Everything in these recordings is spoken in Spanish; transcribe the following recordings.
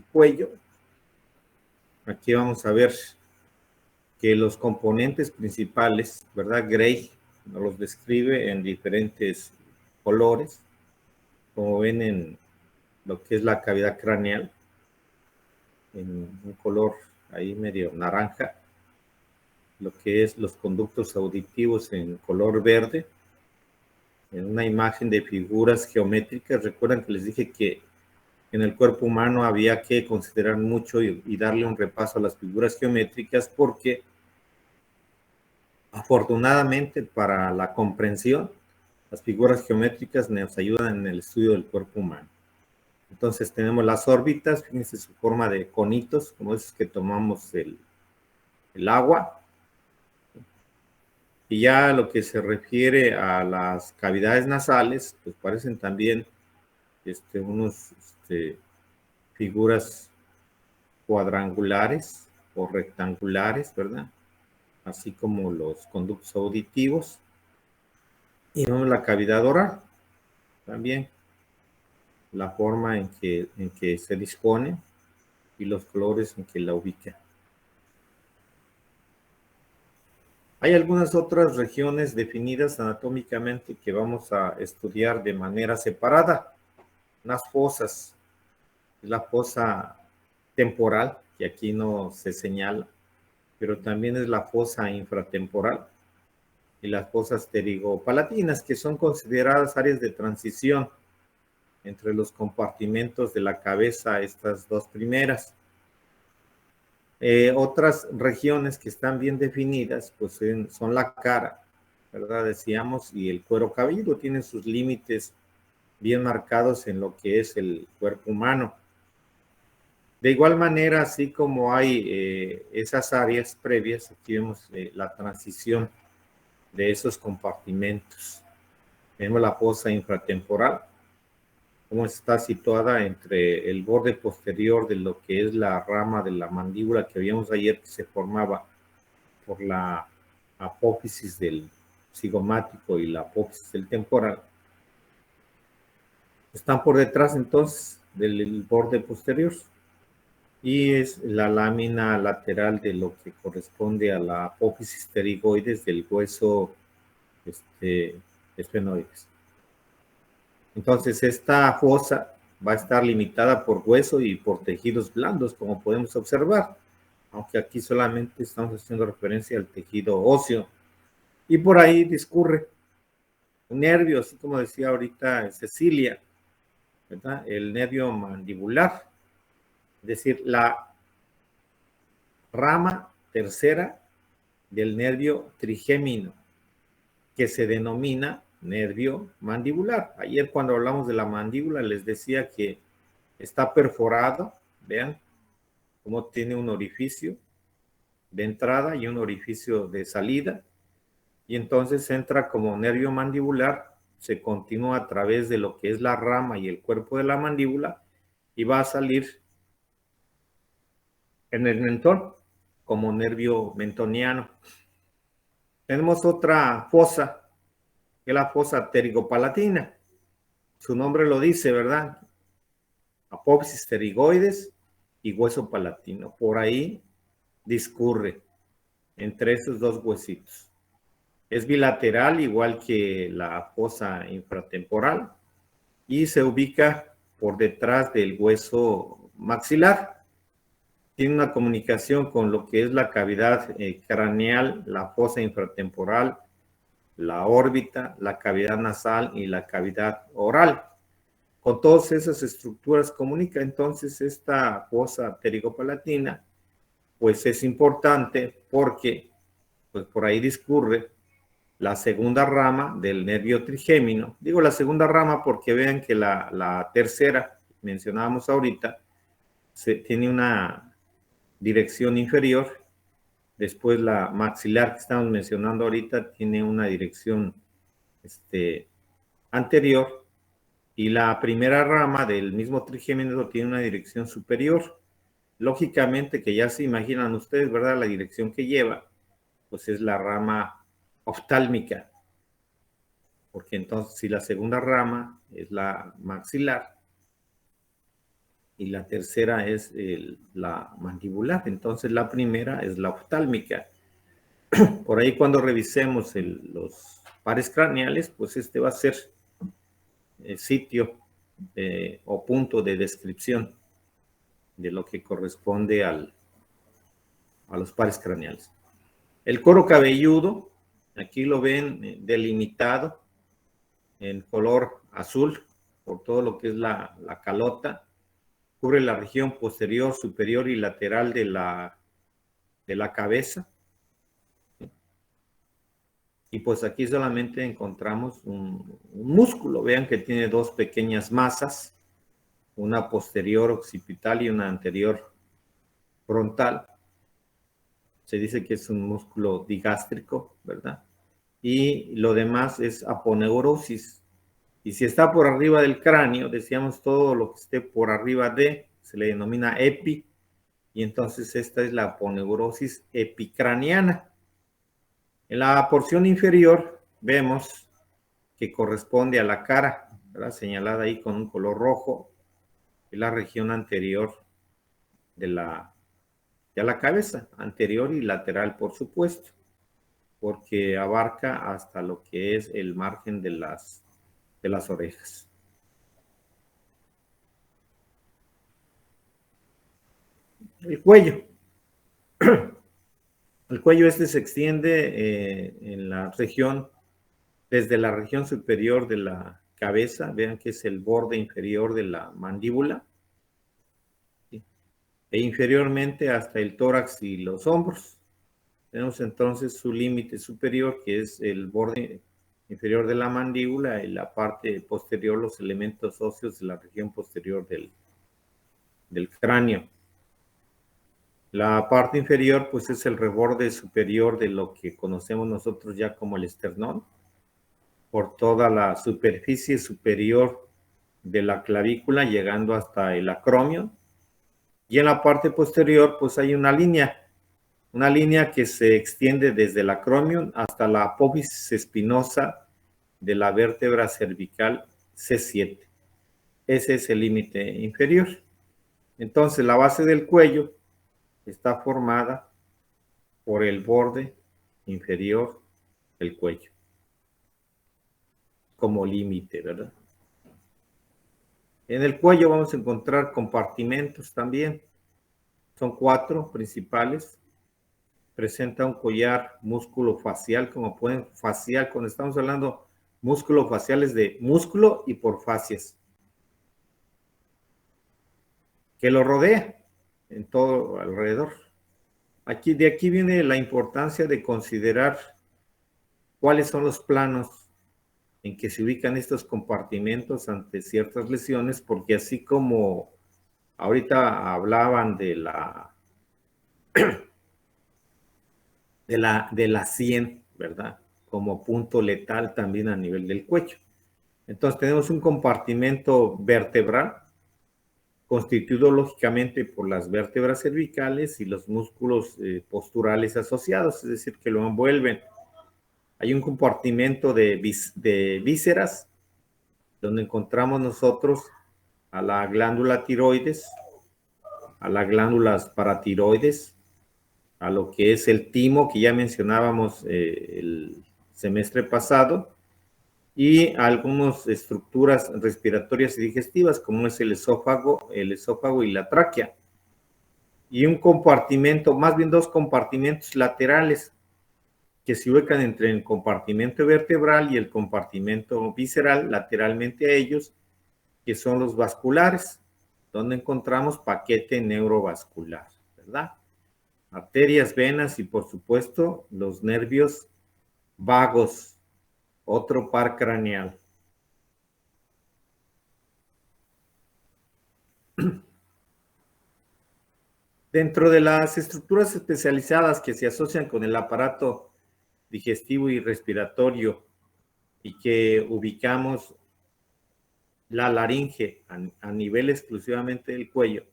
y cuello. Aquí vamos a ver que los componentes principales, ¿verdad? Gray nos los describe en diferentes colores, como ven en lo que es la cavidad craneal, en un color ahí medio naranja, lo que es los conductos auditivos en color verde, en una imagen de figuras geométricas. Recuerdan que les dije que en el cuerpo humano había que considerar mucho y darle un repaso a las figuras geométricas, porque afortunadamente para la comprensión, las figuras geométricas nos ayudan en el estudio del cuerpo humano. Entonces tenemos las órbitas, fíjense su forma de conitos, como esos que tomamos el agua. Y ya lo que se refiere a las cavidades nasales, pues parecen también unos figuras cuadrangulares o rectangulares, ¿verdad? Así como los conductos auditivos. Y vemos la cavidad oral también, la forma en que se dispone y los colores en que la ubica. Hay algunas otras regiones definidas anatómicamente que vamos a estudiar de manera separada. Unas fosas, la fosa temporal, que aquí no se señala, pero también es la fosa infratemporal, y las fosas pterigopalatinas, que son consideradas áreas de transición entre los compartimentos de la cabeza, estas dos primeras. Otras regiones que están bien definidas, pues son la cara, ¿verdad? Decíamos, y el cuero cabelludo tienen sus límites bien marcados en lo que es el cuerpo humano. De igual manera, así como hay esas áreas previas, aquí vemos la transición de esos compartimentos. Tenemos la fosa infratemporal, como está situada entre el borde posterior de lo que es la rama de la mandíbula que vimos ayer, que se formaba por la apófisis del cigomático y la apófisis del temporal. Están por detrás entonces del borde posterior, y es la lámina lateral de lo que corresponde a la apófisis pterigoides del hueso esfenoides. Entonces, esta fosa va a estar limitada por hueso y por tejidos blandos, como podemos observar, aunque aquí solamente estamos haciendo referencia al tejido óseo. Y por ahí discurre un nervio, así como decía ahorita Cecilia, ¿verdad? El nervio mandibular, es decir, la rama tercera del nervio trigémino, que se denomina nervio mandibular. Ayer cuando hablamos de la mandíbula les decía que está perforado, vean cómo tiene un orificio de entrada y un orificio de salida, y entonces entra como nervio mandibular, se continúa a través de lo que es la rama y el cuerpo de la mandíbula, y va a salir en el mentón como nervio mentoniano. Tenemos otra fosa, que es la fosa pterigopalatina. Su nombre lo dice, ¿verdad? Apófisis pterigoides y hueso palatino. Por ahí discurre entre esos dos huesitos. Es bilateral, igual que la fosa infratemporal, y se ubica por detrás del hueso maxilar. Tiene una comunicación con lo que es la cavidad craneal, la fosa infratemporal, la órbita, la cavidad nasal y la cavidad oral. Con todas esas estructuras comunica. Entonces esta fosa pterigopalatina pues es importante porque pues por ahí discurre la segunda rama del nervio trigémino. Digo la segunda rama porque vean que la tercera, mencionábamos ahorita, tiene una dirección inferior. Después la maxilar que estamos mencionando ahorita tiene una dirección anterior, y la primera rama del mismo trigémino tiene una dirección superior. Lógicamente que ya se imaginan ustedes, ¿verdad? La dirección que lleva, pues es la rama oftálmica, porque entonces si la segunda rama es la maxilar y la tercera es la mandibular. Entonces la primera es la oftálmica. Por ahí cuando revisemos los pares craneales, pues este va a ser el sitio o punto de descripción de lo que corresponde a los pares craneales. El cuero cabelludo, aquí lo ven delimitado en color azul por todo lo que es la calota. Cubre la región posterior, superior y lateral de la cabeza. Y pues aquí solamente encontramos un músculo. Vean que tiene dos pequeñas masas, una posterior occipital y una anterior frontal. Se dice que es un músculo digástrico, ¿verdad? Y lo demás es aponeurosis. Y si está por arriba del cráneo, decíamos todo lo que esté por arriba se le denomina epi, y entonces esta es la aponeurosis epicraniana. En la porción inferior vemos que corresponde a la cara, ¿verdad? Señalada ahí con un color rojo, es la región anterior de la cabeza, anterior y lateral, por supuesto, porque abarca hasta lo que es el margen de las orejas. El cuello. El cuello se extiende en la región, desde la región superior de la cabeza, vean que es el borde inferior de la mandíbula, ¿sí? E inferiormente hasta el tórax y los hombros. Tenemos entonces su límite superior, que es el borde inferior de la mandíbula, y la parte posterior, los elementos óseos de la región posterior del cráneo. La parte inferior, pues, es el reborde superior de lo que conocemos nosotros ya como el esternón, por toda la superficie superior de la clavícula, llegando hasta el acromio. Y en la parte posterior, pues, hay una línea que se extiende desde el acromion hasta la apófisis espinosa de la vértebra cervical C7. Ese es el límite inferior. Entonces, la base del cuello está formada por el borde inferior del cuello como límite, ¿verdad? En el cuello vamos a encontrar compartimentos también. Son 4 principales. Presenta un collar músculo facial, como pueden, facial, cuando estamos hablando músculo facial es de músculo y por fascias, que lo rodea en todo alrededor. De aquí viene la importancia de considerar cuáles son los planos en que se ubican estos compartimentos ante ciertas lesiones, porque así como ahorita hablaban de la sien, ¿verdad? Como punto letal también a nivel del cuello. Entonces tenemos un compartimento vertebral constituido lógicamente por las vértebras cervicales y los músculos posturales asociados, es decir, que lo envuelven. Hay un compartimento de vísceras, donde encontramos nosotros a la glándula tiroides, a las glándulas paratiroides, a lo que es el timo, que ya mencionábamos el semestre pasado, y algunas estructuras respiratorias y digestivas, como es el esófago y la tráquea. Y un compartimento, más bien 2 compartimentos laterales, que se ubican entre el compartimento vertebral y el compartimento visceral, lateralmente a ellos, que son los vasculares, donde encontramos paquete neurovascular, ¿verdad? Arterias, venas y, por supuesto, los nervios vagos, otro par craneal. Dentro de las estructuras especializadas que se asocian con el aparato digestivo y respiratorio y que ubicamos la laringe a nivel exclusivamente del cuello,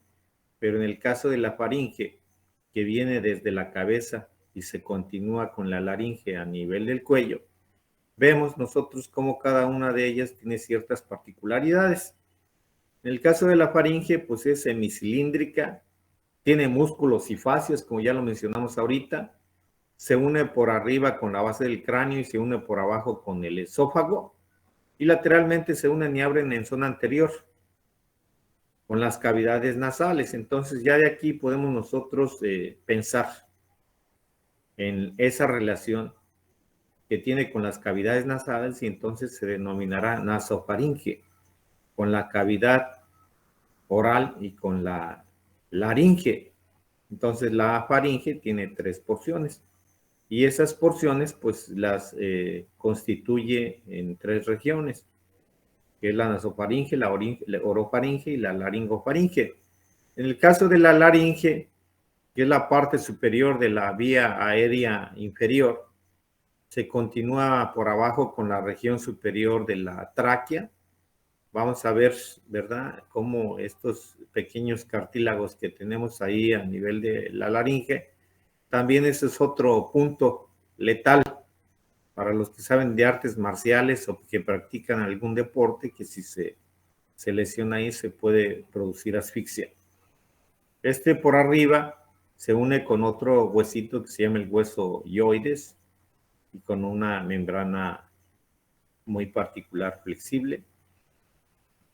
pero en el caso de la faringe, que viene desde la cabeza y se continúa con la laringe a nivel del cuello, vemos nosotros cómo cada una de ellas tiene ciertas particularidades. En el caso de la faringe, pues es semicilíndrica, tiene músculos y fascias, como ya lo mencionamos ahorita, se une por arriba con la base del cráneo y se une por abajo con el esófago, y lateralmente se unen y abren en zona anterior con las cavidades nasales. Entonces ya de aquí podemos nosotros pensar en esa relación que tiene con las cavidades nasales y entonces se denominará nasofaringe, con la cavidad oral y con la laringe. Entonces la faringe tiene 3 porciones y esas porciones pues las constituye en 3 regiones, que es la nasofaringe, la orofaringe y la laringofaringe. En el caso de la laringe, que es la parte superior de la vía aérea inferior, se continúa por abajo con la región superior de la tráquea. Vamos a ver, ¿verdad?, cómo estos pequeños cartílagos que tenemos ahí a nivel de la laringe, también ese es otro punto letal para los que saben de artes marciales o que practican algún deporte, que si se lesiona ahí se puede producir asfixia. Este por arriba se une con otro huesito que se llama el hueso hyoides y con una membrana muy particular, flexible.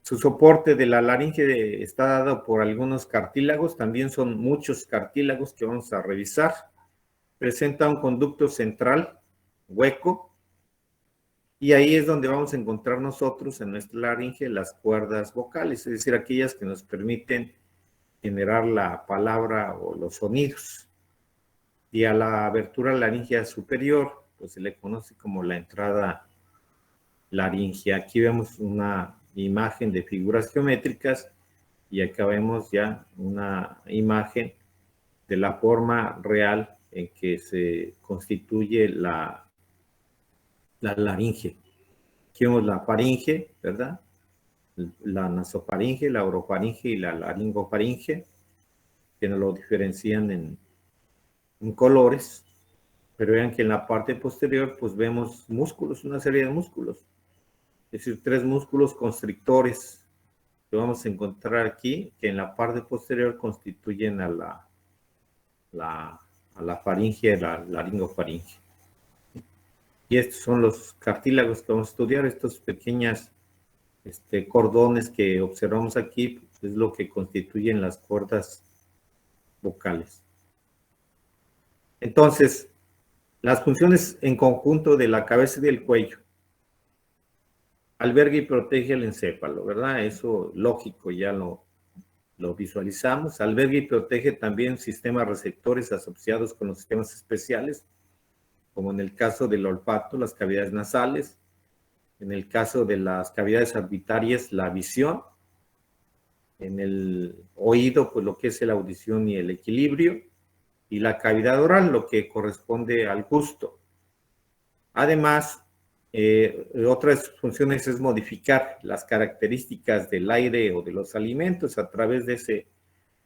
Su soporte de la laringe está dado por algunos cartílagos, también son muchos cartílagos que vamos a revisar. Presenta un conducto central hueco y ahí es donde vamos a encontrar nosotros en nuestra laringe las cuerdas vocales, es decir, aquellas que nos permiten generar la palabra o los sonidos. Y a la abertura laringea superior, pues se le conoce como la entrada laringea. Aquí vemos una imagen de figuras geométricas y acá vemos ya una imagen de la forma real en que se constituye la laringe. Aquí vemos la faringe, ¿verdad? La nasofaringe, la orofaringe y la laringofaringe, que nos lo diferencian en colores, pero vean que en la parte posterior pues vemos músculos, una serie de músculos, es decir, 3 músculos constrictores que vamos a encontrar aquí, que en la parte posterior constituyen a la faringe, la laringofaringe. Y estos son los cartílagos que vamos a estudiar, estos pequeños cordones que observamos aquí, pues, es lo que constituyen las cuerdas vocales. Entonces, las funciones en conjunto de la cabeza y del cuello. Alberga y protege el encéfalo, ¿verdad? Eso lógico, ya lo visualizamos. Alberga y protege también sistemas receptores asociados con los sistemas especiales, como en el caso del olfato, las cavidades nasales. En el caso de las cavidades orbitarias, la visión. En el oído, pues lo que es la audición y el equilibrio. Y la cavidad oral, lo que corresponde al gusto. Además, otras funciones es modificar las características del aire o de los alimentos a través de ese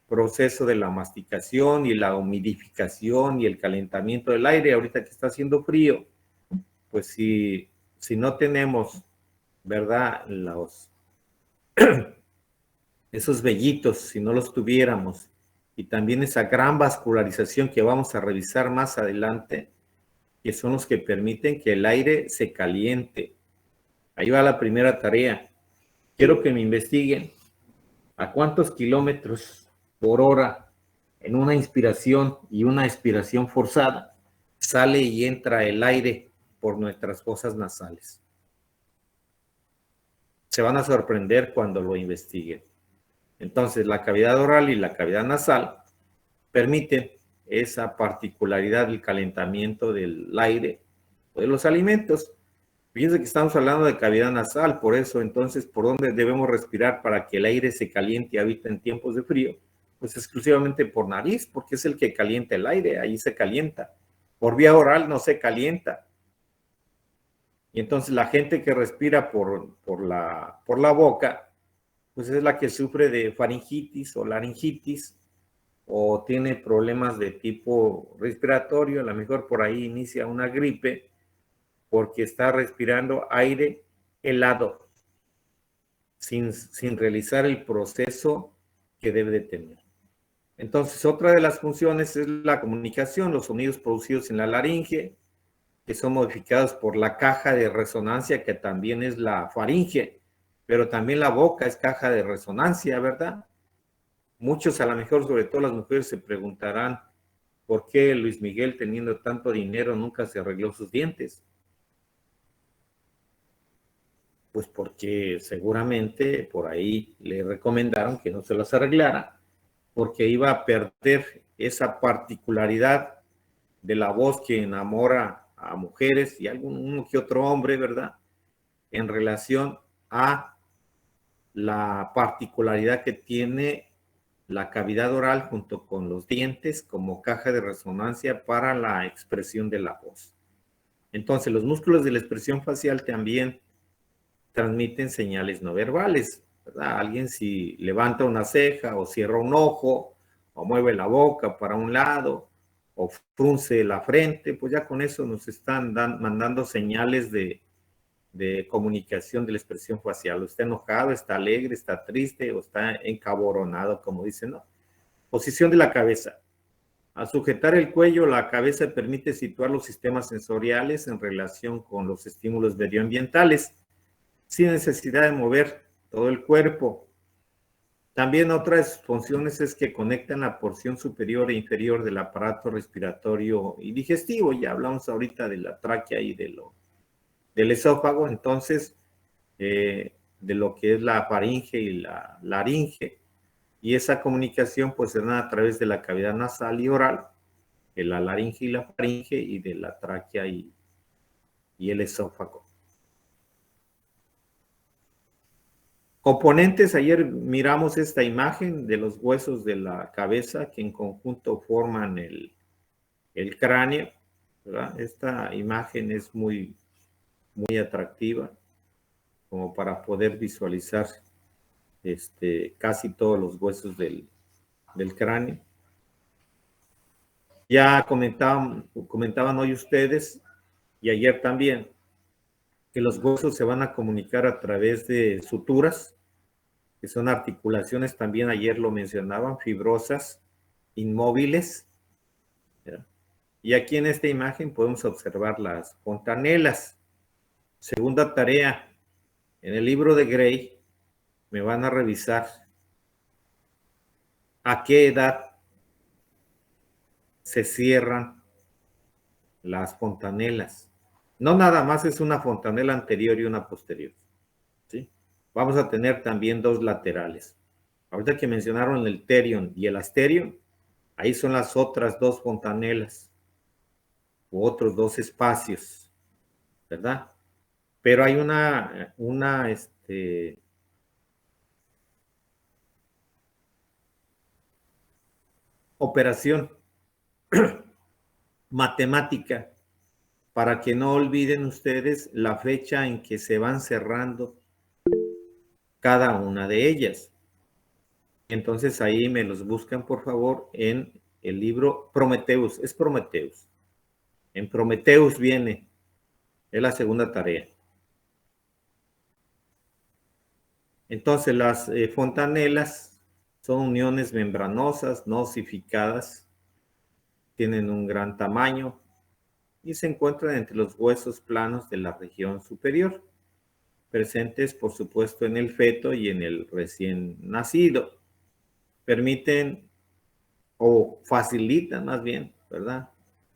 proceso de la masticación y la humidificación y el calentamiento del aire. Ahorita que está haciendo frío, pues si no tenemos, ¿verdad?, esos vellitos, si no los tuviéramos, y también esa gran vascularización que vamos a revisar más adelante, que son los que permiten que el aire se caliente. Ahí va la primera tarea. Quiero que me investiguen a cuántos kilómetros por hora en una inspiración y una expiración forzada sale y entra el aire por nuestras fosas nasales. Se van a sorprender cuando lo investiguen. Entonces, la cavidad oral y la cavidad nasal permiten esa particularidad del calentamiento del aire o de los alimentos. Fíjense que estamos hablando de cavidad nasal, por eso, entonces, ¿por dónde debemos respirar para que el aire se caliente ahorita en tiempos de frío? Pues exclusivamente por nariz, porque es el que calienta el aire, ahí se calienta. Por vía oral no se calienta. Y entonces la gente que respira por la boca, pues es la que sufre de faringitis o laringitis, o tiene problemas de tipo respiratorio, a lo mejor por ahí inicia una gripe, porque está respirando aire helado. sin realizar el proceso que debe de tener. Entonces, otra de las funciones es la comunicación, los sonidos producidos en la laringe, que son modificados por la caja de resonancia, que también es la faringe, pero también la boca es caja de resonancia, ¿verdad? Muchos, a lo mejor, sobre todo las mujeres, se preguntarán por qué Luis Miguel, teniendo tanto dinero, nunca se arregló sus dientes. Pues porque seguramente por ahí le recomendaron que no se los arreglara, porque iba a perder esa particularidad de la voz que enamora a mujeres y uno que otro hombre, ¿verdad? En relación a la particularidad que tiene la cavidad oral junto con los dientes como caja de resonancia para la expresión de la voz. Entonces, los músculos de la expresión facial también transmiten señales no verbales, ¿verdad? Alguien si levanta una ceja o cierra un ojo o mueve la boca para un lado o frunce la frente, pues ya con eso nos están mandando señales de comunicación de la expresión facial. Está enojado, está alegre, está triste o está encaboronado, como dicen, ¿no? Posición de la cabeza. Al sujetar el cuello, la cabeza permite situar los sistemas sensoriales en relación con los estímulos medioambientales, sin necesidad de mover todo el cuerpo. También otras funciones es que conectan la porción superior e inferior del aparato respiratorio y digestivo. Ya hablamos ahorita de la tráquea y del esófago, entonces de lo que es la faringe y la laringe. Y esa comunicación pues se da a través de la cavidad nasal y oral, de la laringe y la faringe y de la tráquea y el esófago. Componentes, ayer miramos esta imagen de los huesos de la cabeza que en conjunto forman el cráneo, ¿verdad? Esta imagen es muy atractiva como para poder visualizar casi todos los huesos del cráneo. Ya comentaban hoy ustedes y ayer también que los huesos se van a comunicar a través de suturas, que son articulaciones, también ayer lo mencionaban, fibrosas, inmóviles. ¿Ya? Y aquí en esta imagen podemos observar las fontanelas. Segunda tarea, en el libro de Gray me van a revisar a qué edad se cierran las fontanelas. No nada más es una fontanela anterior y una posterior, ¿sí? Vamos a tener también dos laterales. Ahorita que mencionaron el terion y el asterion, ahí son las otras dos fontanelas u otros dos espacios, ¿verdad? Pero hay una operación matemática para que no olviden ustedes la fecha en que se van cerrando cada una de ellas. Entonces ahí me los buscan, por favor, en el libro Prometheus. Es Prometheus. En Prometheus viene, es la segunda tarea. Entonces las fontanelas son uniones membranosas, no osificadas, tienen un gran tamaño y se encuentran entre los huesos planos de la región superior, presentes por supuesto en el feto y en el recién nacido. Permiten o facilitan más bien, ¿verdad?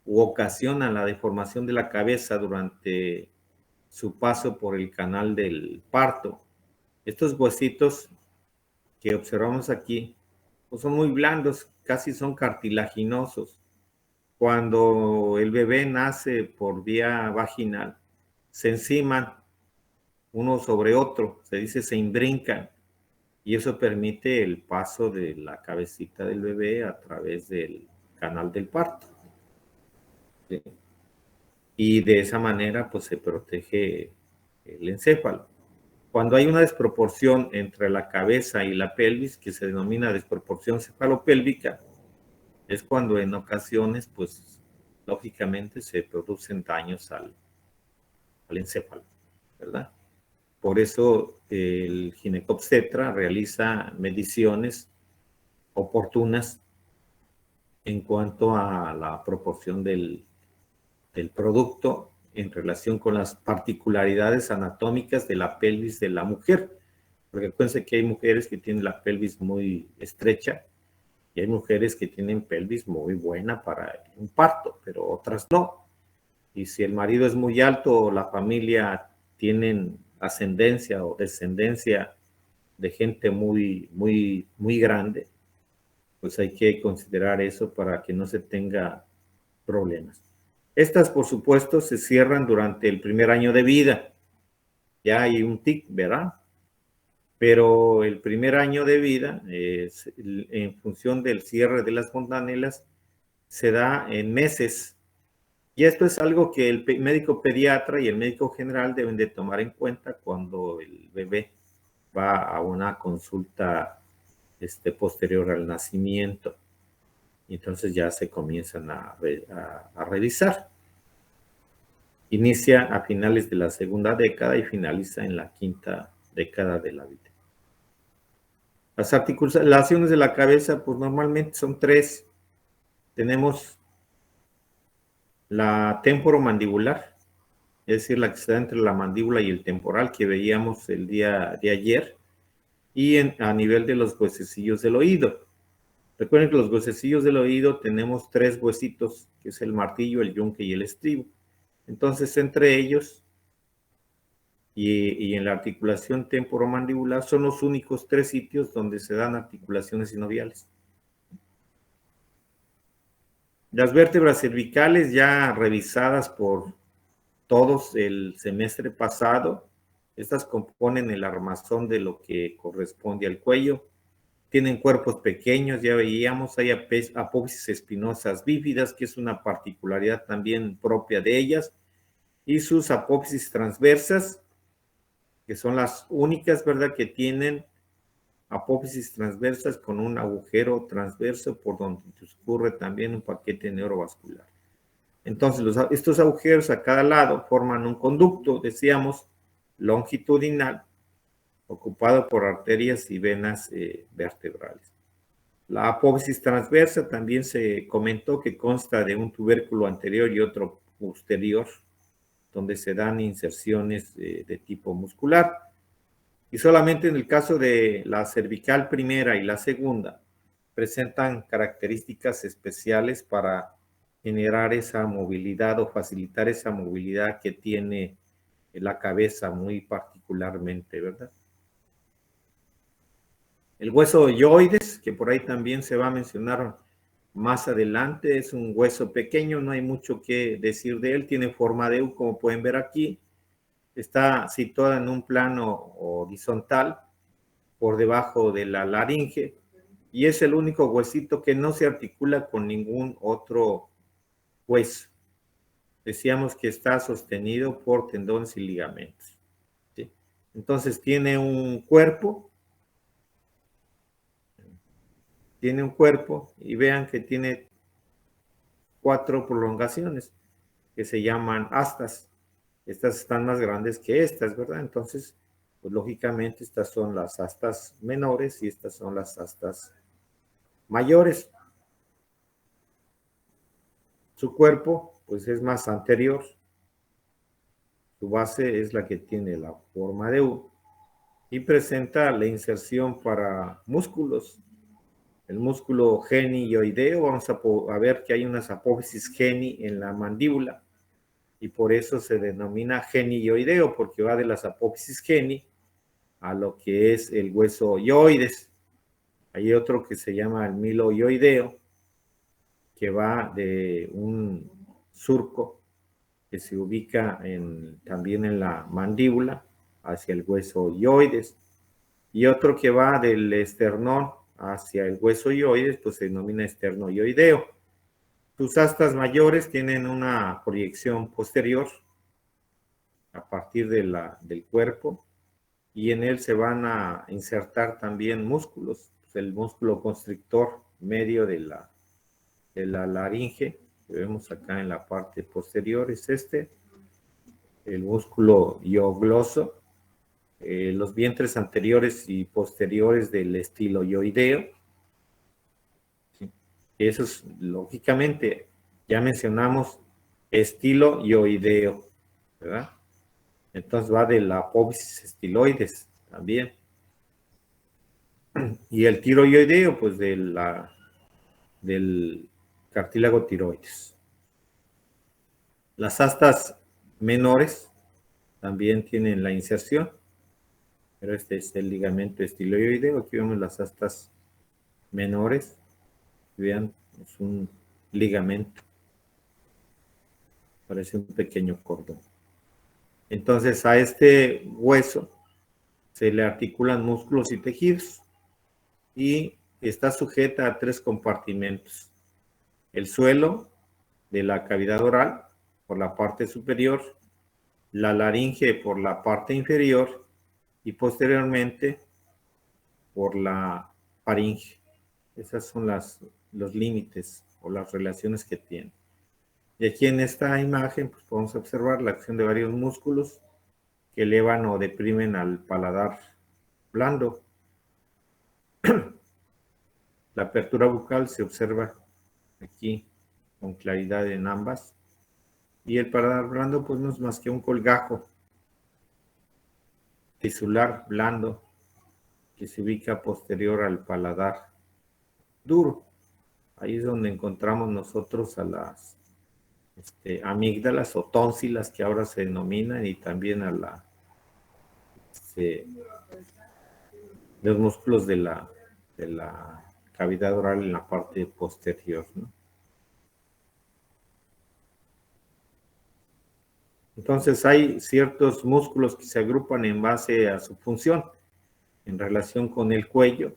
U ocasionan la deformación de la cabeza durante su paso por el canal del parto. Estos huesitos que observamos aquí pues son muy blandos, casi son cartilaginosos. Cuando el bebé nace por vía vaginal, se enciman uno sobre otro, se dice se imbrincan, y eso permite el paso de la cabecita del bebé a través del canal del parto. ¿Sí? Y de esa manera pues se protege el encéfalo. Cuando hay una desproporción entre la cabeza y la pelvis, que se denomina desproporción cefalopélvica, es cuando en ocasiones, pues, lógicamente se producen daños al encéfalo, ¿verdad? Por eso el ginecobstetra realiza mediciones oportunas en cuanto a la proporción del producto en relación con las particularidades anatómicas de la pelvis de la mujer. Porque acuérdense que hay mujeres que tienen la pelvis muy estrecha y hay mujeres que tienen pelvis muy buena para un parto, pero otras no. Y si el marido es muy alto o la familia tienen ascendencia o descendencia de gente muy grande, pues hay que considerar eso para que no se tenga problemas. Estas, por supuesto, se cierran durante el primer año de vida. Ya hay un tic, ¿verdad? Pero el primer año de vida, en función del cierre de las fontanelas, se da en meses. Y esto es algo que el médico pediatra y el médico general deben de tomar en cuenta cuando el bebé va a una consulta posterior al nacimiento. Y entonces ya se comienzan a revisar. Inicia a finales de la segunda década y finaliza en la quinta década de la vida. Las articulaciones de la cabeza, pues normalmente son tres. Tenemos la temporomandibular, es decir, la que está entre la mandíbula y el temporal que veíamos el día de ayer, y a nivel de los huesecillos del oído. Recuerden que los huesecillos del oído tenemos tres huesitos, que es el martillo, el yunque y el estribo. Entonces, entre ellos y en la articulación temporomandibular son los únicos tres sitios donde se dan articulaciones sinoviales. Las vértebras cervicales ya revisadas por todos el semestre pasado, estas componen el armazón de lo que corresponde al cuello. Tienen cuerpos pequeños, ya veíamos, hay apófisis espinosas bífidas, que es una particularidad también propia de ellas, y sus apófisis transversas, que son las únicas, ¿verdad?, que tienen apófisis transversas con un agujero transverso por donde discurre también un paquete neurovascular. Entonces, estos agujeros a cada lado forman un conducto, decíamos, longitudinal, ocupado por arterias y venas vertebrales. La apófisis transversa también se comentó que consta de un tubérculo anterior y otro posterior, donde se dan inserciones de tipo muscular. Y solamente en el caso de la cervical primera y la segunda, presentan características especiales para generar esa movilidad o facilitar esa movilidad que tiene la cabeza muy particularmente, ¿verdad? El hueso yoides, que por ahí también se va a mencionar más adelante, es un hueso pequeño, no hay mucho que decir de él, tiene forma de U, como pueden ver aquí, está situada en un plano horizontal por debajo de la laringe y es el único huesito que no se articula con ningún otro hueso. Decíamos que está sostenido por tendones y ligamentos, ¿sí? Entonces tiene un cuerpo y vean que tiene 4 prolongaciones que se llaman astas. Estas están más grandes que estas, ¿verdad? Entonces, pues lógicamente estas son las astas menores y estas son las astas mayores. Su cuerpo, pues es más anterior. Su base es la que tiene la forma de U y presenta la inserción para músculos. El músculo genioideo, vamos a ver que hay unas apófisis geni en la mandíbula y por eso se denomina genioideo, porque va de las apófisis geni a lo que es el hueso yoides. Hay otro que se llama el miloioideo, que va de un surco que se ubica también en la mandíbula hacia el hueso yoides, y otro que va del esternón hacia el hueso yoides, pues se denomina esternoioideo. Sus astas mayores tienen una proyección posterior a partir del cuerpo y en él se van a insertar también músculos. Pues el músculo constrictor medio de la laringe, que vemos acá en la parte posterior, es el músculo hiogloso, los vientres anteriores y posteriores del estiloioideo. ¿Sí? Eso es, lógicamente, ya mencionamos estiloioideo, ¿verdad? Entonces va de la apófisis estiloides también. Y el tiroideo, pues del cartílago tiroides. Las astas menores también tienen la inserción, pero este es el ligamento estiloideo. Aquí vemos las astas menores. Vean, es un ligamento. Parece un pequeño cordón. Entonces a este hueso se le articulan músculos y tejidos y está sujeta a 3 compartimentos. El suelo de la cavidad oral por la parte superior, la laringe por la parte inferior y posteriormente por la faringe. Esas son los límites o las relaciones que tiene. Y aquí en esta imagen pues podemos observar la acción de varios músculos que elevan o deprimen al paladar blando. La apertura bucal se observa aquí con claridad en ambas. Y el paladar blando pues no es más que un colgajo tisular blando que se ubica posterior al paladar duro. Ahí es donde encontramos nosotros a las amígdalas o tónsilas que ahora se denominan y también a los músculos de la cavidad oral en la parte posterior, ¿no? Entonces hay ciertos músculos que se agrupan en base a su función en relación con el cuello.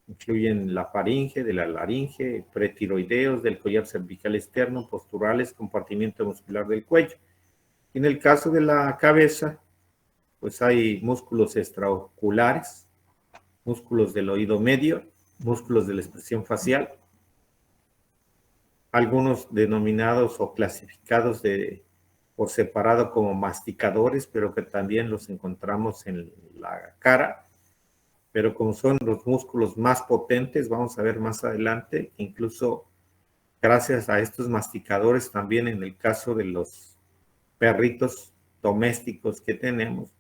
Incluyen la faringe, de la laringe, pretiroideos, del collar cervical externo, posturales, compartimiento muscular del cuello. Y en el caso de la cabeza, pues hay músculos extraoculares, músculos del oído medio, músculos de la expresión facial, algunos denominados o clasificados por separado como masticadores, pero que también los encontramos en la cara. Pero como son los músculos más potentes, vamos a ver más adelante, incluso gracias a estos masticadores, también en el caso de los perritos domésticos que tenemos,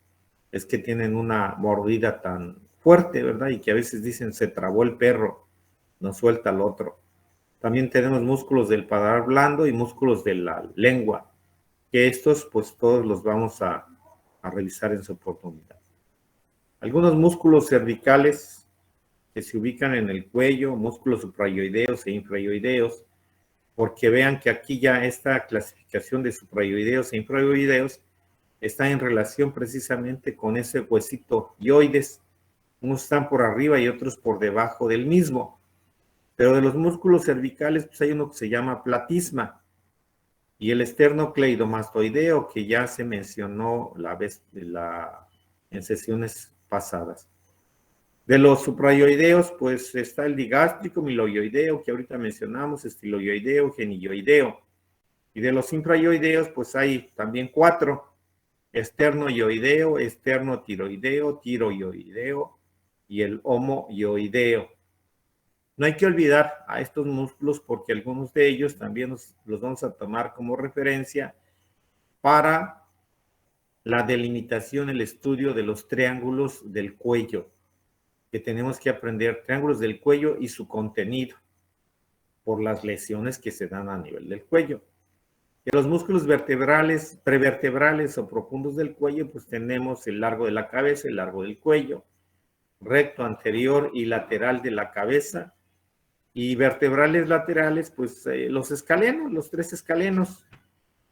es que tienen una mordida tan fuerte, ¿verdad? Y que a veces dicen, se trabó el perro, no suelta el otro. También tenemos músculos del paladar blando y músculos de la lengua, que estos pues todos los vamos a revisar en su oportunidad. Algunos músculos cervicales que se ubican en el cuello, músculos suprayoideos e infrayoideos, porque vean que aquí ya esta clasificación de suprayoideos e infrayoideos está en relación precisamente con ese huesito yoides. Unos están por arriba y otros por debajo del mismo. Pero de los músculos cervicales, pues hay uno que se llama platisma y el esternocleidomastoideo, que ya se mencionó en sesiones pasadas. De los suprayoideos, pues está el digástrico, miloioideo, que ahorita mencionamos, estiloioideo, genilloideo. Y de los infrayoideos, pues hay también 4, esternoioideo, esternotiroideo, tiroioideo y el homoioideo. No hay que olvidar a estos músculos porque algunos de ellos también los vamos a tomar como referencia para la delimitación, el estudio de los triángulos del cuello, que tenemos que aprender triángulos del cuello y su contenido por las lesiones que se dan a nivel del cuello. De los músculos vertebrales, prevertebrales o profundos del cuello, pues tenemos el largo de la cabeza, el largo del cuello, recto, anterior y lateral de la cabeza. Y vertebrales laterales, pues los escalenos, los 3 escalenos,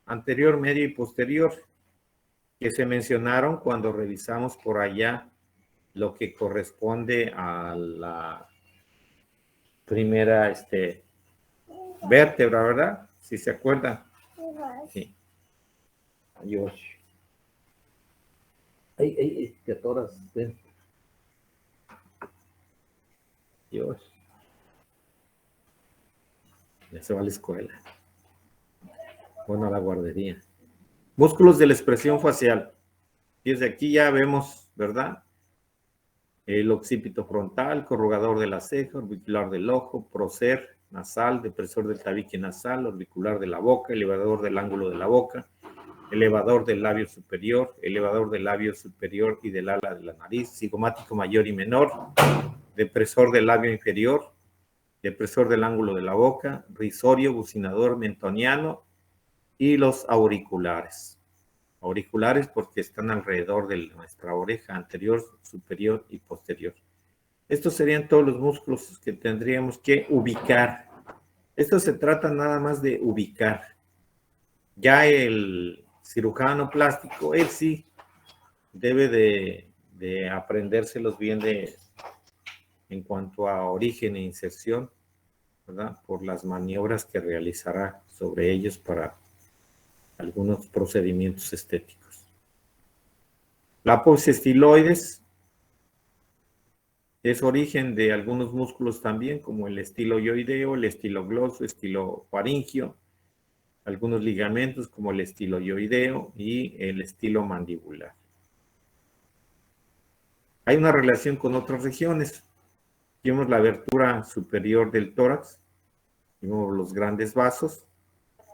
anterior, medio y posterior, que se mencionaron cuando revisamos por allá lo que corresponde a la primera vértebra, ¿verdad? Si se acuerdan. Sí. Adiós. Ay, te atoras. Ven. Dios. Ya se va a la escuela. Bueno, a la guardería. Músculos de la expresión facial. Y desde aquí ya vemos ¿verdad? El occipito frontal, corrugador de la ceja, orbicular del ojo, prócer nasal, depresor del tabique nasal, orbicular de la boca, elevador del ángulo de la boca, elevador del labio superior, elevador del labio superior y del ala de la nariz, cigomático mayor y menor, depresor del labio inferior, depresor del ángulo de la boca, risorio, bucinador mentoniano y los auriculares. Auriculares porque están alrededor de nuestra oreja anterior, superior y posterior. Estos serían todos los músculos que tendríamos que ubicar. Esto se trata nada más de ubicar. Ya el cirujano plástico, él sí debe de aprendérselos bien en cuanto a origen e inserción, ¿verdad? Por las maniobras que realizará sobre ellos para algunos procedimientos estéticos. La apófisis estiloides es origen de algunos músculos también, como el estiloioideo, el estilogloso, estilofaringio, algunos ligamentos como el estiloioideo y el estilomandibular. Hay una relación con otras regiones. Vemos la abertura superior del tórax, vemos los grandes vasos,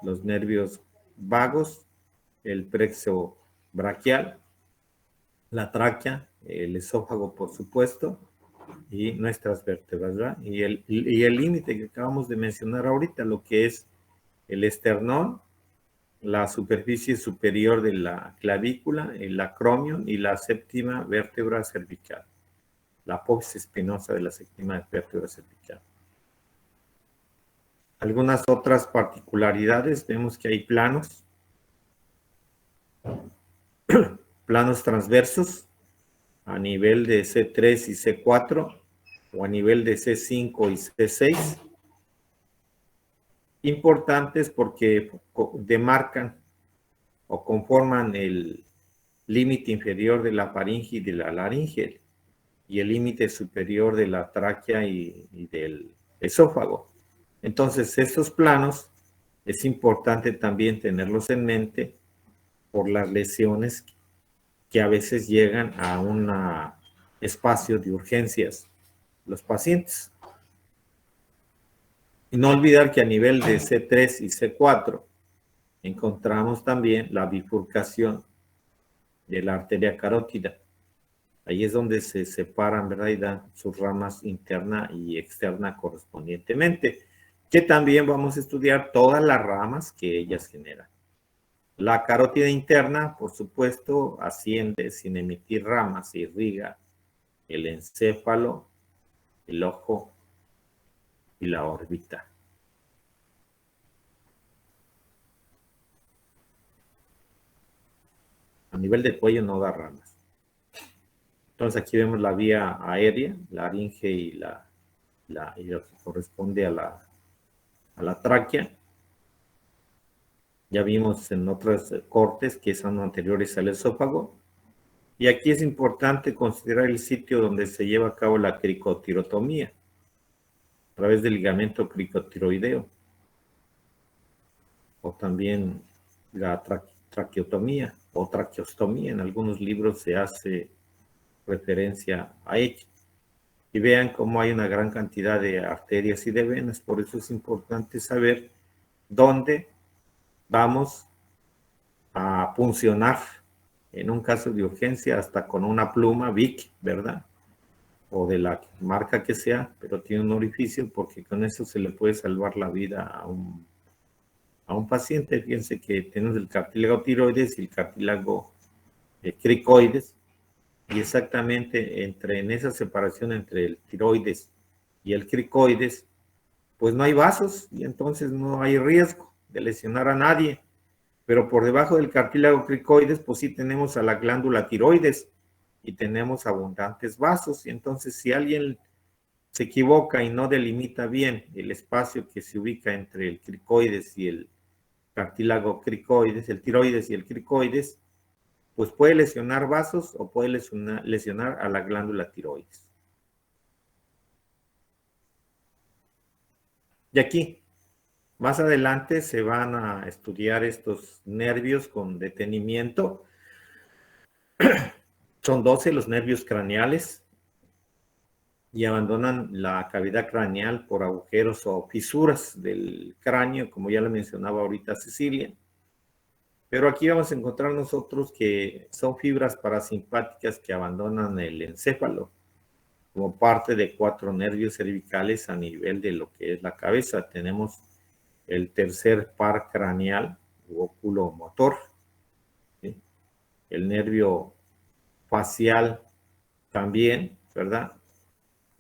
los nervios vagos, el plexo braquial, la tráquea, el esófago, por supuesto, y nuestras vértebras, ¿verdad? Y el límite que acabamos de mencionar ahorita, lo que es el esternón, la superficie superior de la clavícula, el acromion y la séptima vértebra cervical, la apófisis espinosa de la séptima vértebra cervical. Algunas otras particularidades, vemos que hay planos transversos a nivel de C3 y C4 o a nivel de C5 y C6, importantes porque demarcan o conforman el límite inferior de la faringe y de la laringe y el límite superior de la tráquea y del esófago. Entonces, estos planos es importante también tenerlos en mente por las lesiones que a veces llegan a un espacio de urgencias los pacientes. Y no olvidar que a nivel de C3 y C4 encontramos también la bifurcación de la arteria carótida. Ahí es donde se separan, ¿verdad? Y dan sus ramas interna y externa correspondientemente, que también vamos a estudiar todas las ramas que ellas generan. La carótida interna, por supuesto, asciende sin emitir ramas, irriga el encéfalo, el ojo y la órbita. A nivel de cuello no da ramas. Entonces aquí vemos la vía aérea, la laringe y lo que corresponde a la tráquea. Ya vimos en otros cortes que son anteriores al esófago. Y aquí es importante considerar el sitio donde se lleva a cabo la cricotirotomía a través del ligamento cricotiroideo o también la traqueotomía o traqueostomía. En algunos libros se hace referencia a ello. Y vean cómo hay una gran cantidad de arterias y de venas. Por eso es importante saber dónde vamos a puncionar en un caso de urgencia, hasta con una pluma Bic, ¿verdad? O de la marca que sea, pero tiene un orificio porque con eso se le puede salvar la vida a un paciente. Fíjense que tenemos el cartílago tiroides y el cartílago cricoides, y exactamente en esa separación entre el tiroides y el cricoides, pues no hay vasos y entonces no hay riesgo de lesionar a nadie. Pero por debajo del cartílago cricoides, pues sí tenemos a la glándula tiroides y tenemos abundantes vasos. Y entonces si alguien se equivoca y no delimita bien el espacio que se ubica entre el cricoides y el cartílago cricoides, el tiroides y el cricoides, pues puede lesionar vasos o puede lesionar a la glándula tiroides. Y aquí, más adelante se van a estudiar estos nervios con detenimiento Son 12 los nervios craneales y abandonan la cavidad craneal por agujeros o fisuras del cráneo, como ya lo mencionaba ahorita Cecilia. Pero aquí vamos a encontrar nosotros que son fibras parasimpáticas que abandonan el encéfalo como parte de 4 nervios cervicales a nivel de lo que es la cabeza. Tenemos el tercer par craneal u oculomotor, ¿sí? El nervio facial también, ¿verdad?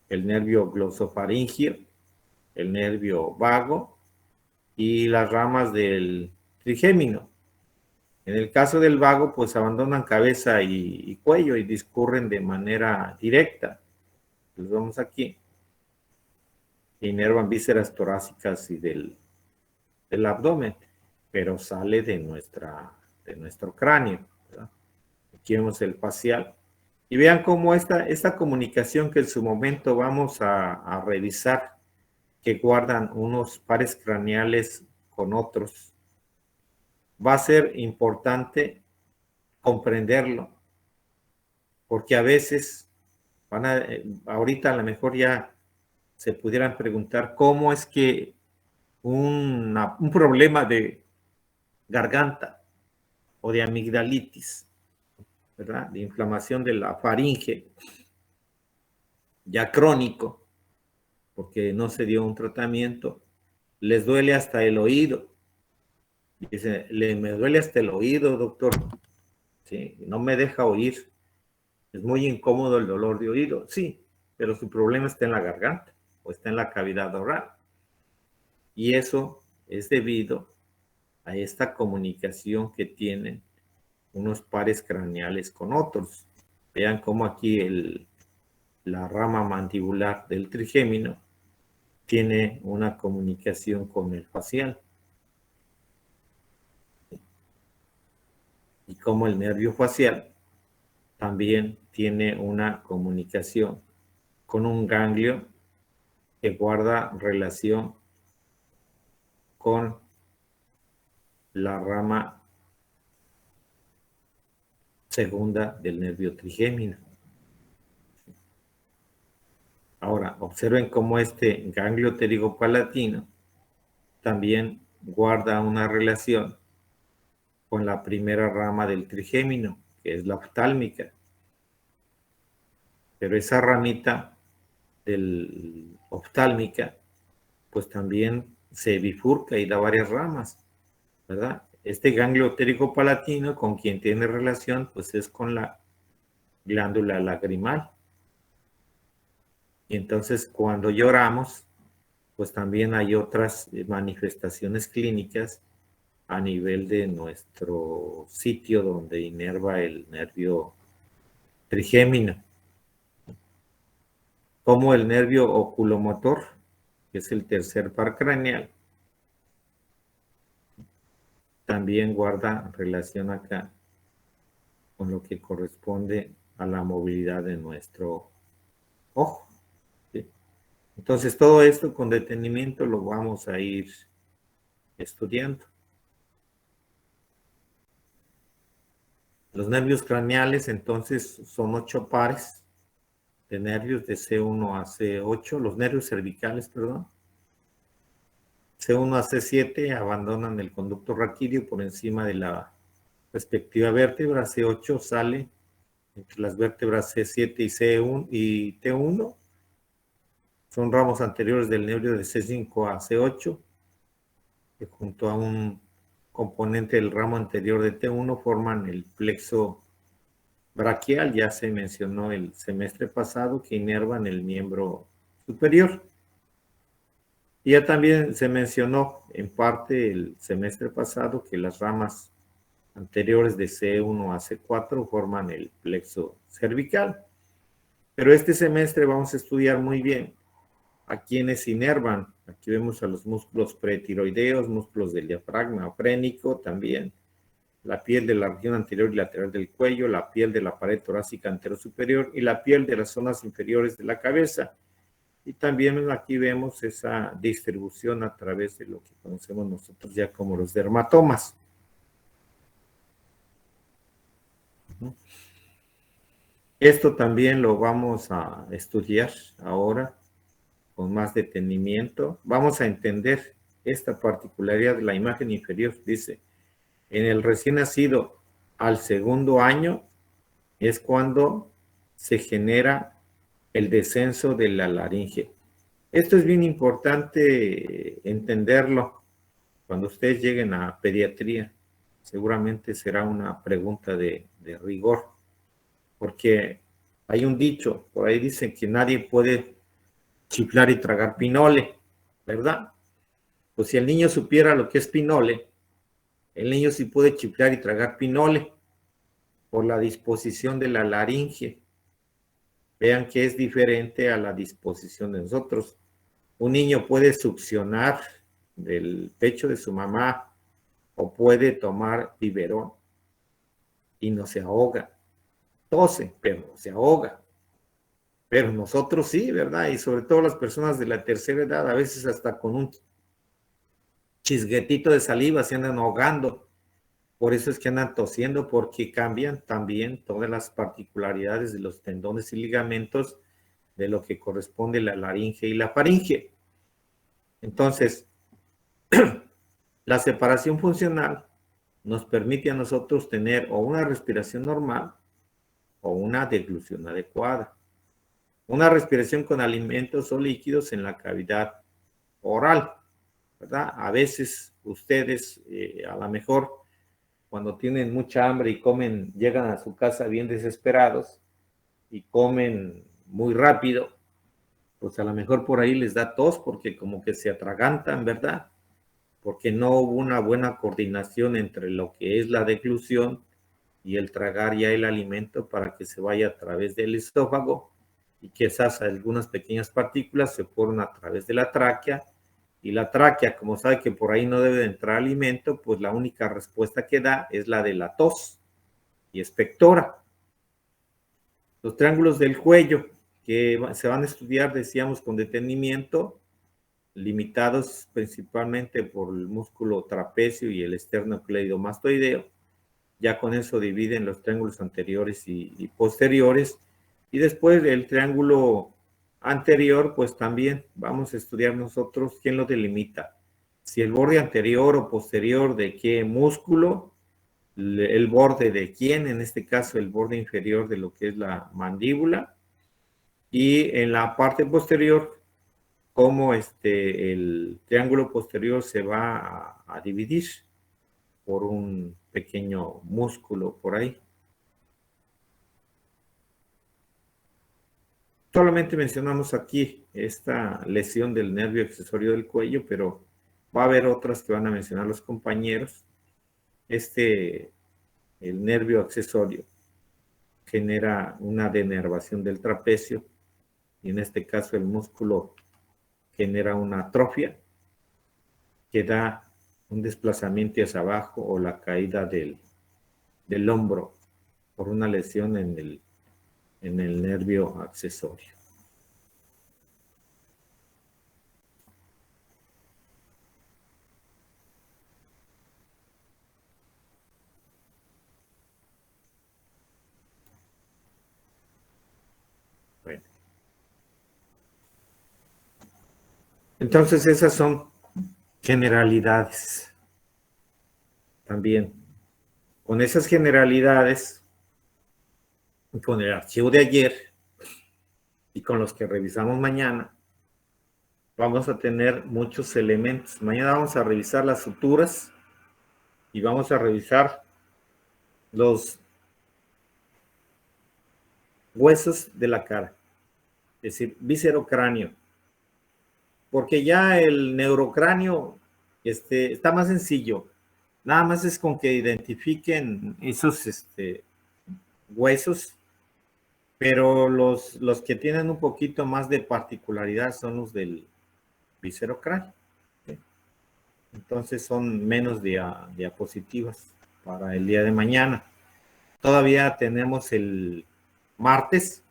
El nervio glosofaringeo, el nervio vago y las ramas del trigémino. En el caso del vago, pues abandonan cabeza y cuello y discurren de manera directa. Los vemos aquí. Inervan vísceras torácicas y del abdomen, pero sale de nuestro cráneo, ¿verdad? Aquí vemos el facial. Y vean cómo esta comunicación que en su momento vamos a revisar, que guardan unos pares craneales con otros, va a ser importante comprenderlo, porque a veces ahorita a lo mejor ya se pudieran preguntar cómo es que un problema de garganta o de amigdalitis, ¿verdad? De inflamación de la faringe, ya crónico, porque no se dio un tratamiento, les duele hasta el oído. Dice, me duele hasta el oído, doctor. Sí, no me deja oír. Es muy incómodo el dolor de oído. Sí, pero su problema está en la garganta o está en la cavidad oral. Y eso es debido a esta comunicación que tienen unos pares craneales con otros. Vean cómo aquí la rama mandibular del trigémino tiene una comunicación con el facial. Y como el nervio facial también tiene una comunicación con un ganglio que guarda relación con la rama segunda del nervio trigémino. Ahora, observen cómo este ganglio pterigopalatino también guarda una relación con la primera rama del trigémino, que es la oftálmica. Pero esa ramita del oftálmica, pues también se bifurca y da varias ramas, ¿verdad? Este ganglio pterigopalatino con quien tiene relación, pues es con la glándula lagrimal. Y entonces cuando lloramos, pues también hay otras manifestaciones clínicas a nivel de nuestro sitio donde inerva el nervio trigémino, como el nervio oculomotor, que es el tercer par craneal, también guarda relación acá con lo que corresponde a la movilidad de nuestro ojo, ¿sí? Entonces todo esto con detenimiento lo vamos a ir estudiando. Los nervios craneales entonces son 8 pares de nervios de C1 a C8, los nervios cervicales, perdón. C1 a C7 abandonan el conducto raquídeo por encima de la respectiva vértebra. C8 sale entre las vértebras C7 y C1 y T1. Son ramos anteriores del nervio de C5 a C8, que junto a un componente del ramo anterior de T1 forman el plexo braquial. Ya se mencionó el semestre pasado que inervan el miembro superior. Y ya también se mencionó en parte el semestre pasado que las ramas anteriores de C1 a C4 forman el plexo cervical. Pero este semestre vamos a estudiar muy bien a quienes inervan. Aquí vemos a los músculos pretiroideos, músculos del diafragma frénico también, la piel de la región anterior y lateral del cuello, la piel de la pared torácica anterosuperior y la piel de las zonas inferiores de la cabeza. Y también aquí vemos esa distribución a través de lo que conocemos nosotros ya como los dermatomas. Esto también lo vamos a estudiar ahora con más detenimiento. Vamos a entender esta particularidad de la imagen inferior. Dice, en el recién nacido al segundo año es cuando se genera el descenso de la laringe. Esto es bien importante entenderlo cuando ustedes lleguen a pediatría. Seguramente será una pregunta de rigor, porque hay un dicho, por ahí dicen que nadie puede chiflar y tragar pinole, ¿verdad? Pues si el niño supiera lo que es pinole, el niño sí puede chiflar y tragar pinole por la disposición de la laringe. Vean que es diferente a la disposición de nosotros. Un niño puede succionar del pecho de su mamá o puede tomar biberón y no se ahoga. Tose, pero no se ahoga. Pero nosotros sí, ¿verdad? Y sobre todo las personas de la tercera edad, a veces hasta con un chisguetito de saliva se andan ahogando. Por eso es que andan tosiendo, porque cambian también todas las particularidades de los tendones y ligamentos de lo que corresponde la laringe y la faringe. Entonces, la separación funcional nos permite a nosotros tener o una respiración normal o una deglución adecuada. Una respiración con alimentos o líquidos en la cavidad oral, ¿verdad? A veces ustedes, a lo mejor, cuando tienen mucha hambre y comen, llegan a su casa bien desesperados y comen muy rápido, pues a lo mejor por ahí les da tos porque como que se atragantan, ¿verdad? Porque no hubo una buena coordinación entre lo que es la deglución y el tragar ya el alimento para que se vaya a través del esófago y que esas algunas pequeñas partículas se fueron a través de la tráquea, y la tráquea, como sabe que por ahí no debe de entrar alimento, pues la única respuesta que da es la de la tos y expectora. Los triángulos del cuello, que se van a estudiar, decíamos, con detenimiento, limitados principalmente por el músculo trapecio y el esternocleidomastoideo. Ya con eso dividen los triángulos anteriores y posteriores. Y después el triángulo anterior, pues también vamos a estudiar nosotros quién lo delimita. Si el borde anterior o posterior de qué músculo, el borde de quién, en este caso el borde inferior de lo que es la mandíbula, y en la parte posterior, cómo el triángulo posterior se va a dividir por un pequeño músculo por ahí. Solamente mencionamos aquí esta lesión del nervio accesorio del cuello, pero va a haber otras que van a mencionar los compañeros. El nervio accesorio genera una denervación del trapecio y en este caso el músculo genera una atrofia que da un desplazamiento hacia abajo o la caída del hombro por una lesión en el nervio accesorio. Bueno, entonces esas son generalidades también. Con esas generalidades, con el archivo de ayer y con los que revisamos mañana, vamos a tener muchos elementos. Mañana vamos a revisar las suturas y vamos a revisar los huesos de la cara, es decir, viscerocráneo, porque ya el neurocráneo está más sencillo. Nada más es con que identifiquen esos huesos, pero los que tienen un poquito más de particularidad son los del viscerocráneo. Entonces son menos diapositivas para el día de mañana. Todavía tenemos el martes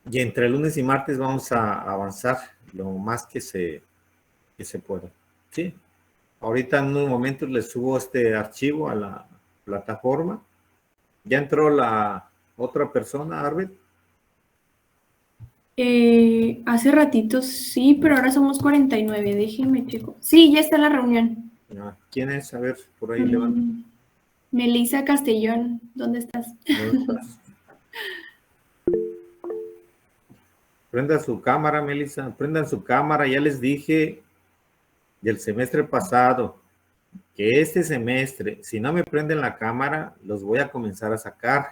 y entre lunes y martes vamos a avanzar lo más que se pueda. ¿Sí? Ahorita en unos momentos les subo este archivo a la plataforma. Ya entró la ¿Otra persona, Arbet? Hace ratito sí, pero ahora somos 49. Déjenme checo. Sí, ya está la reunión. ¿Quién es? A ver, por ahí levanta. Melissa Castellón, ¿dónde estás? ¿Dónde estás? Prenda su cámara, Melissa. Prendan su cámara. Ya les dije del semestre pasado que este semestre, si no me prenden la cámara, los voy a comenzar a sacar.